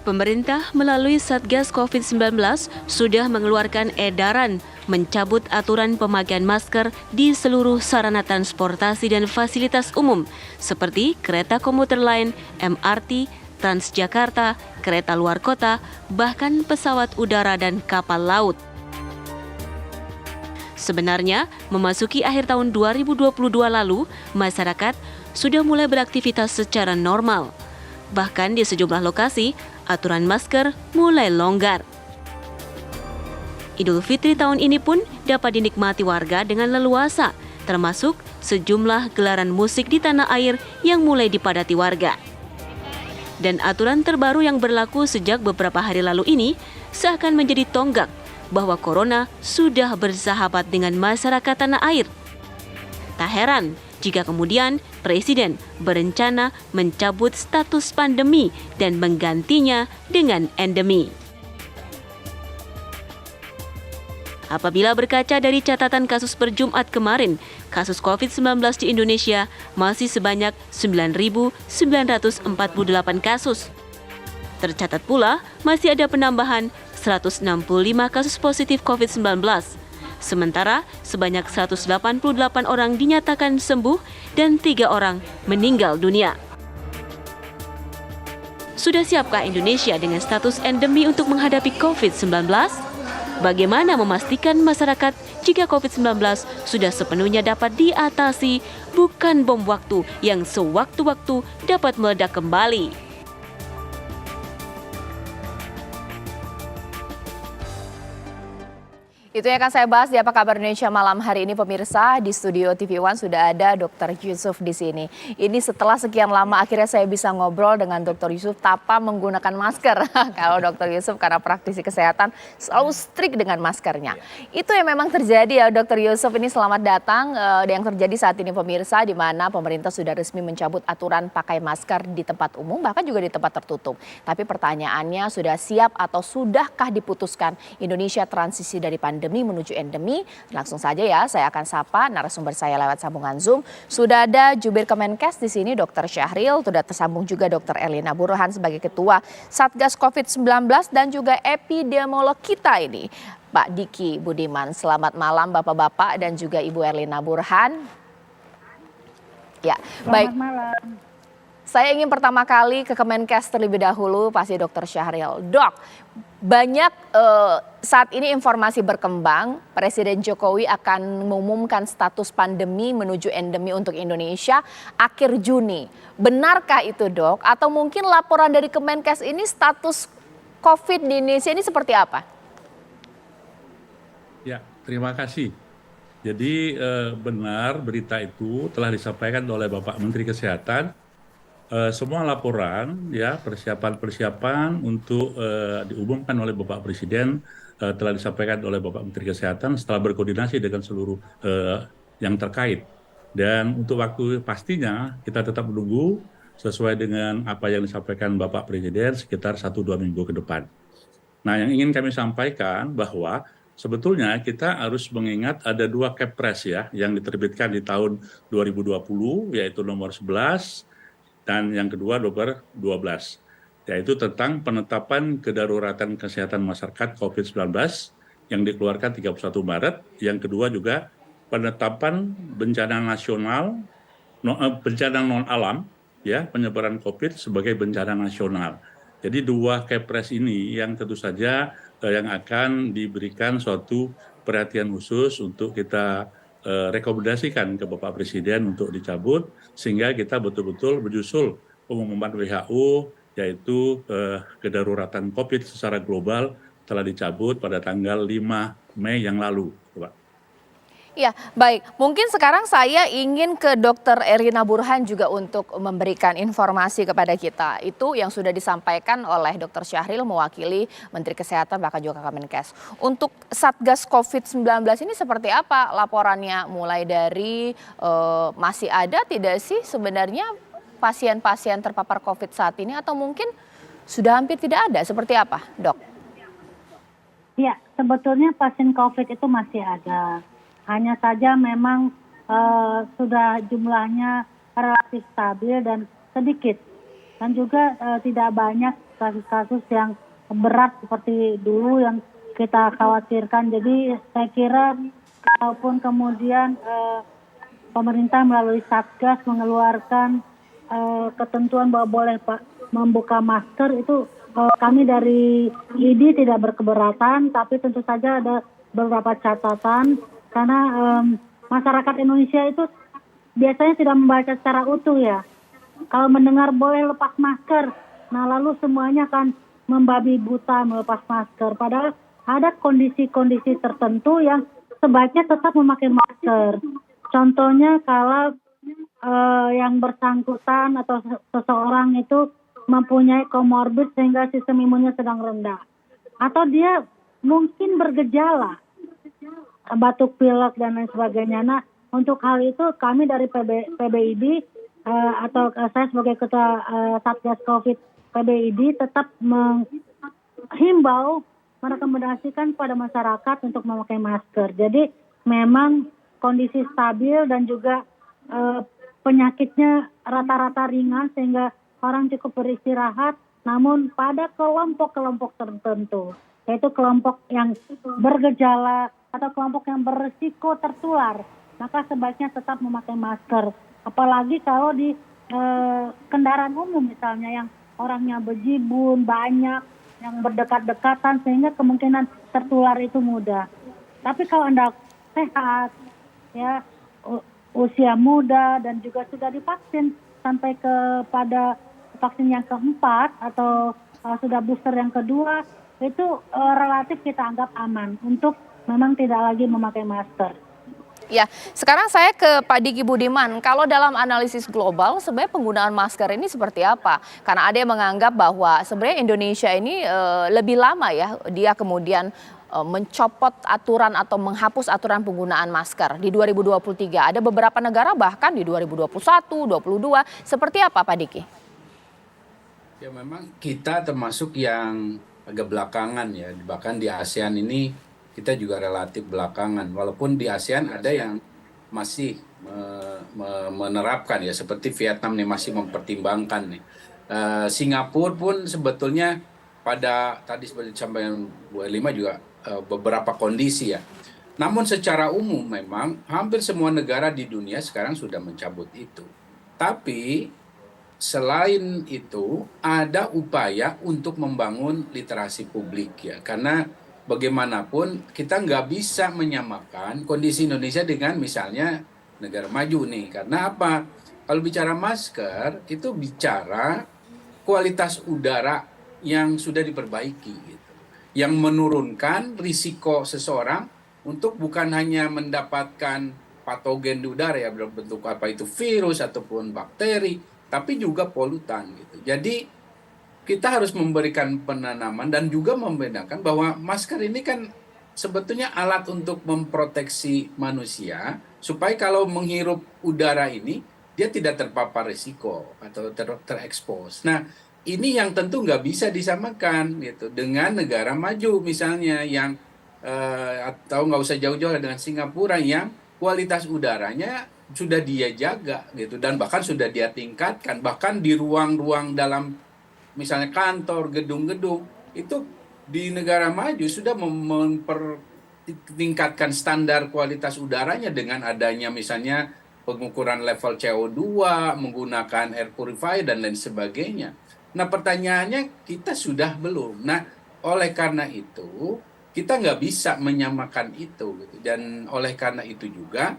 Pemerintah melalui Satgas COVID-19 sudah mengeluarkan edaran mencabut aturan pemakaian masker di seluruh sarana transportasi dan fasilitas umum seperti kereta komuter lain, MRT, Transjakarta, kereta luar kota, bahkan pesawat udara dan kapal laut. Sebenarnya, memasuki akhir tahun 2022 lalu, masyarakat sudah mulai beraktivitas secara normal. Bahkan di sejumlah lokasi, aturan masker mulai longgar. Idul Fitri tahun ini pun dapat dinikmati warga dengan leluasa, termasuk sejumlah gelaran musik di tanah air yang mulai dipadati warga. Dan aturan terbaru yang berlaku sejak beberapa hari lalu ini seakan menjadi tonggak bahwa corona sudah bersahabat dengan masyarakat tanah air. Tak heran jika kemudian Presiden berencana mencabut status pandemi dan menggantinya dengan endemi. Apabila berkaca dari catatan kasus per Jumat kemarin, kasus COVID-19 di Indonesia masih sebanyak 9.948 kasus. Tercatat pula masih ada penambahan 165 kasus positif COVID-19. Sementara sebanyak 188 orang dinyatakan sembuh dan 3 orang meninggal dunia. Sudah siapkah Indonesia dengan status endemi untuk menghadapi COVID-19? Bagaimana memastikan masyarakat jika COVID-19 sudah sepenuhnya dapat diatasi, bukan bom waktu yang sewaktu-waktu dapat meledak kembali? Itu yang akan saya bahas di Apa Kabar Indonesia malam hari ini, pemirsa. Di studio TV One sudah ada Dr. Yusuf di sini. Ini setelah sekian lama akhirnya saya bisa ngobrol dengan Dr. Yusuf tanpa menggunakan masker. Kalau Dr. Yusuf karena praktisi kesehatan selalu strict dengan maskernya. Itu yang memang terjadi ya Dr. Yusuf. Ini selamat datang. Yang terjadi saat ini pemirsa, di mana pemerintah sudah resmi mencabut aturan pakai masker di tempat umum, bahkan juga di tempat tertutup. Tapi pertanyaannya, sudah siap atau sudahkah diputuskan Indonesia transisi dari pandemi menuju endemi? Langsung saja ya, saya akan sapa narasumber saya lewat sambungan Zoom. Sudah ada Jubir Kemenkes di sini, Dr. Syahril. Sudah tersambung juga Dr. Erlina Burhan sebagai Ketua Satgas COVID-19 dan juga epidemiolog kita ini, Pak Diki Budiman. Selamat malam Bapak-Bapak dan juga Ibu Erlina Burhan. Ya, baik. Selamat malam. Saya ingin pertama kali ke Kemenkes terlebih dahulu, pasti Dr. Syahril. Dok, banyak saat ini informasi berkembang, Presiden Jokowi akan mengumumkan status pandemi menuju endemi untuk Indonesia akhir Juni. Benarkah itu dok? Atau mungkin laporan dari Kemenkes ini status COVID di Indonesia ini seperti apa? Ya, terima kasih. Jadi benar berita itu telah disampaikan oleh Bapak Menteri Kesehatan. Semua laporan ya persiapan untuk diumumkan oleh Bapak Presiden telah disampaikan oleh Bapak Menteri Kesehatan setelah berkoordinasi dengan seluruh yang terkait. Dan untuk waktu pastinya kita tetap menunggu sesuai dengan apa yang disampaikan Bapak Presiden sekitar 1-2 minggu ke depan. Nah, yang ingin kami sampaikan bahwa sebetulnya kita harus mengingat ada 2 Kepres ya yang diterbitkan di tahun 2020, yaitu nomor 11 dan yang kedua nomor 12, yaitu tentang penetapan kedaruratan kesehatan masyarakat COVID-19 yang dikeluarkan 31 Maret. Yang kedua juga penetapan bencana nasional, bencana non alam, ya penyebaran COVID sebagai bencana nasional. Jadi 2 Kepres ini yang tentu saja yang akan diberikan suatu perhatian khusus untuk kita rekomendasikan ke Bapak Presiden untuk dicabut, sehingga kita betul-betul menyusul pengumuman WHO yaitu kedaruratan COVID secara global telah dicabut pada tanggal 5 Mei yang lalu, Pak. Ya, baik. Mungkin sekarang saya ingin ke Dr. Erlina Burhan juga untuk memberikan informasi kepada kita. Itu yang sudah disampaikan oleh Dr. Syahril mewakili Menteri Kesehatan bahkan juga Kemenkes. Untuk Satgas COVID-19 ini seperti apa laporannya? Mulai dari masih ada tidak sih sebenarnya pasien-pasien terpapar COVID saat ini, atau mungkin sudah hampir tidak ada? Seperti apa, Dok? Ya, sebetulnya pasien COVID itu masih ada. Hanya saja memang sudah jumlahnya relatif stabil dan sedikit. Dan juga tidak banyak kasus-kasus yang berat seperti dulu yang kita khawatirkan. Jadi saya kira kalaupun kemudian pemerintah melalui Satgas mengeluarkan ketentuan bahwa boleh membuka masker, itu kami dari ID tidak berkeberatan, tapi tentu saja ada beberapa catatan karena masyarakat Indonesia itu biasanya tidak membaca secara utuh ya. Kalau mendengar boleh lepas masker, nah lalu semuanya akan membabi buta melepas masker. Padahal ada kondisi-kondisi tertentu yang sebaiknya tetap memakai masker. Contohnya kalau yang bersangkutan atau seseorang itu mempunyai komorbid sehingga sistem imunnya sedang rendah. Atau dia mungkin bergejala, batuk pilek dan lain sebagainya. Nah, untuk hal itu kami dari PBID atau saya sebagai ketua Satgas COVID PBID tetap menghimbau, merekomendasikan pada masyarakat untuk memakai masker. Jadi memang kondisi stabil dan juga penyakitnya rata-rata ringan sehingga orang cukup beristirahat, namun pada kelompok-kelompok tertentu, yaitu kelompok yang bergejala atau kelompok yang berisiko tertular, maka sebaiknya tetap memakai masker. Apalagi kalau di kendaraan umum misalnya yang orangnya bejibun, banyak, yang berdekat-dekatan sehingga kemungkinan tertular itu mudah. Tapi kalau Anda sehat, ya usia muda dan juga sudah divaksin sampai kepada vaksin yang keempat atau sudah booster yang kedua, itu relatif kita anggap aman untuk memang tidak lagi memakai masker. Ya, sekarang saya ke Pak Diki Budiman. Kalau dalam analisis global, sebenarnya penggunaan masker ini seperti apa? Karena ada yang menganggap bahwa sebenarnya Indonesia ini lebih lama ya, dia kemudian mencopot aturan atau menghapus aturan penggunaan masker di 2023. Ada beberapa negara bahkan di 2021, 2022. Seperti apa Pak Diki? Ya memang kita termasuk yang agak belakangan ya, bahkan di ASEAN ini kita juga relatif belakangan, walaupun di ASEAN ada yang masih menerapkan ya, seperti Vietnam nih masih mempertimbangkan nih. Singapura pun sebetulnya pada tadi seperti disampaikan Bu Elima juga beberapa kondisi ya. Namun secara umum memang hampir semua negara di dunia sekarang sudah mencabut itu. Tapi selain itu ada upaya untuk membangun literasi publik ya, karena bagaimanapun kita nggak bisa menyamakan kondisi Indonesia dengan misalnya negara maju nih. Karena apa? Kalau bicara masker, itu bicara kualitas udara yang sudah diperbaiki gitu. Yang menurunkan risiko seseorang untuk bukan hanya mendapatkan patogen di udara ya, berbentuk apa itu virus ataupun bakteri, tapi juga polutan gitu. Jadi kita harus memberikan penanaman dan juga membedakan bahwa masker ini kan sebetulnya alat untuk memproteksi manusia supaya kalau menghirup udara ini dia tidak terpapar risiko atau terekspos. Nah, ini yang tentu nggak bisa disamakan gitu dengan negara maju misalnya yang atau nggak usah jauh-jauh dengan Singapura yang kualitas udaranya sudah dia jaga gitu dan bahkan sudah dia tingkatkan, bahkan di ruang-ruang dalam misalnya kantor, gedung-gedung, itu di negara maju sudah mempertingkatkan standar kualitas udaranya dengan adanya misalnya pengukuran level CO2, menggunakan air purifier dan lain sebagainya. Nah pertanyaannya kita sudah belum. Nah oleh karena itu kita nggak bisa menyamakan itu gitu. Dan oleh karena itu juga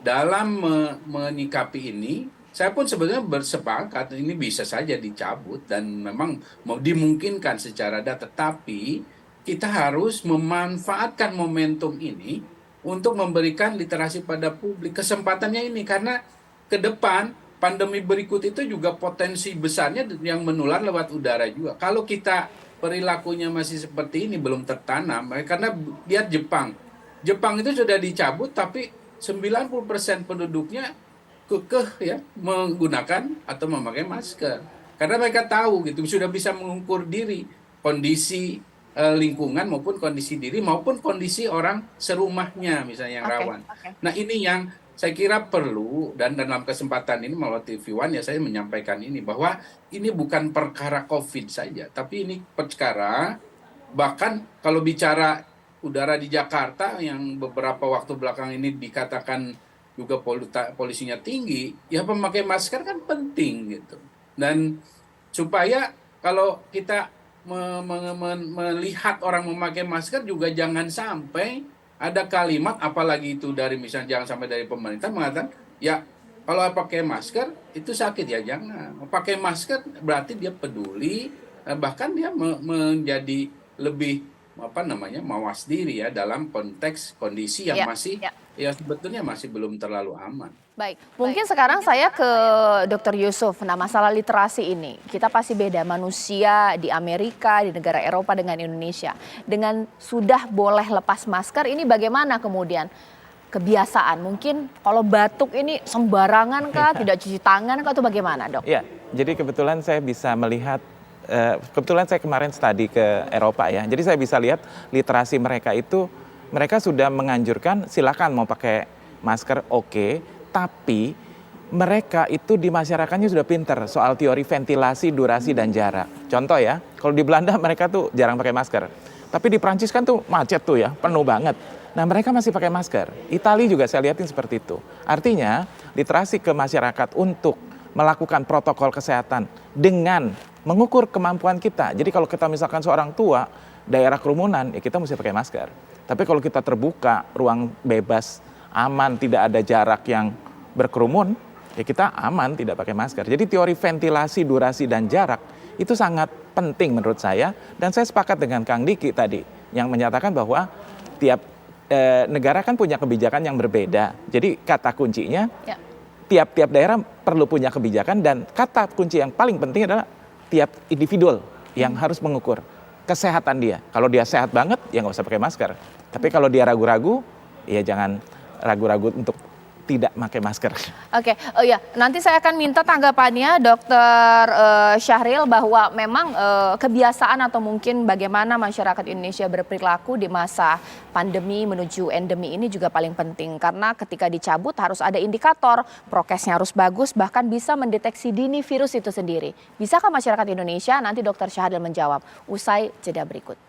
dalam menyikapi ini, saya pun sebenarnya bersepakat ini bisa saja dicabut dan memang mau dimungkinkan secara data, tetapi kita harus memanfaatkan momentum ini untuk memberikan literasi pada publik. Kesempatannya ini karena ke depan pandemi berikut itu juga potensi besarnya yang menular lewat udara juga. Kalau kita perilakunya masih seperti ini belum tertanam, karena lihat Jepang. Jepang itu sudah dicabut tapi 90% penduduknya kekeh ya menggunakan atau memakai masker karena mereka tahu gitu sudah bisa mengukur diri kondisi lingkungan maupun kondisi diri maupun kondisi orang serumahnya misalnya yang rawan. Nah ini yang saya kira perlu, dan dalam kesempatan ini melalui TV One ya saya menyampaikan ini, bahwa ini bukan perkara COVID saja, tapi ini perkara, bahkan kalau bicara udara di Jakarta yang beberapa waktu belakang ini dikatakan juga polusinya tinggi, ya memakai masker kan penting gitu. Dan supaya kalau kita melihat orang memakai masker juga jangan sampai ada kalimat, apalagi itu dari misalnya jangan sampai dari pemerintah mengatakan ya kalau pakai masker itu sakit, ya jangan. Pakai masker berarti dia peduli, bahkan dia menjadi lebih mawas diri ya dalam konteks kondisi yang masih ya sebetulnya masih belum terlalu aman. Baik, mungkin sekarang saya ke Dr. Yusuf. Nah, masalah literasi ini, kita pasti beda manusia di Amerika, di negara Eropa dengan Indonesia. Dengan sudah boleh lepas masker, ini bagaimana kemudian kebiasaan? Mungkin kalau batuk ini sembarangan kah, tidak cuci tangan kah, atau bagaimana, Dok? Ya, jadi kebetulan saya bisa melihat, kebetulan saya kemarin studi ke Eropa ya, jadi saya bisa lihat literasi mereka itu, mereka sudah menganjurkan silakan mau pakai masker oke, tapi mereka itu di masyarakatnya sudah pinter soal teori ventilasi, durasi, dan jarak. Contoh ya, kalau di Belanda mereka tuh jarang pakai masker. Tapi di Prancis kan tuh macet tuh ya, penuh banget. Nah mereka masih pakai masker. Italia juga saya lihatin seperti itu. Artinya literasi ke masyarakat untuk melakukan protokol kesehatan dengan mengukur kemampuan kita. Jadi kalau kita misalkan seorang tua, daerah kerumunan, ya kita mesti pakai masker. Tapi kalau kita terbuka, ruang bebas, aman, tidak ada jarak yang berkerumun, ya kita aman tidak pakai masker. Jadi teori ventilasi, durasi, dan jarak itu sangat penting menurut saya. Dan saya sepakat dengan Kang Diki tadi yang menyatakan bahwa tiap negara kan punya kebijakan yang berbeda. Jadi kata kuncinya tiap-tiap daerah perlu punya kebijakan, dan kata kunci yang paling penting adalah tiap individu yang harus mengukur kesehatan dia. Kalau dia sehat banget ya nggak usah pakai masker. Tapi kalau dia ragu-ragu, ya jangan ragu-ragu untuk tidak pakai masker. Oke, oh ya, nanti saya akan minta tanggapannya Dr. Syahril bahwa memang kebiasaan atau mungkin bagaimana masyarakat Indonesia berperilaku di masa pandemi menuju endemi ini juga paling penting. Karena ketika dicabut harus ada indikator, prokesnya harus bagus, bahkan bisa mendeteksi dini virus itu sendiri. Bisakah masyarakat Indonesia? Nanti Dr. Syahril menjawab usai jeda berikut.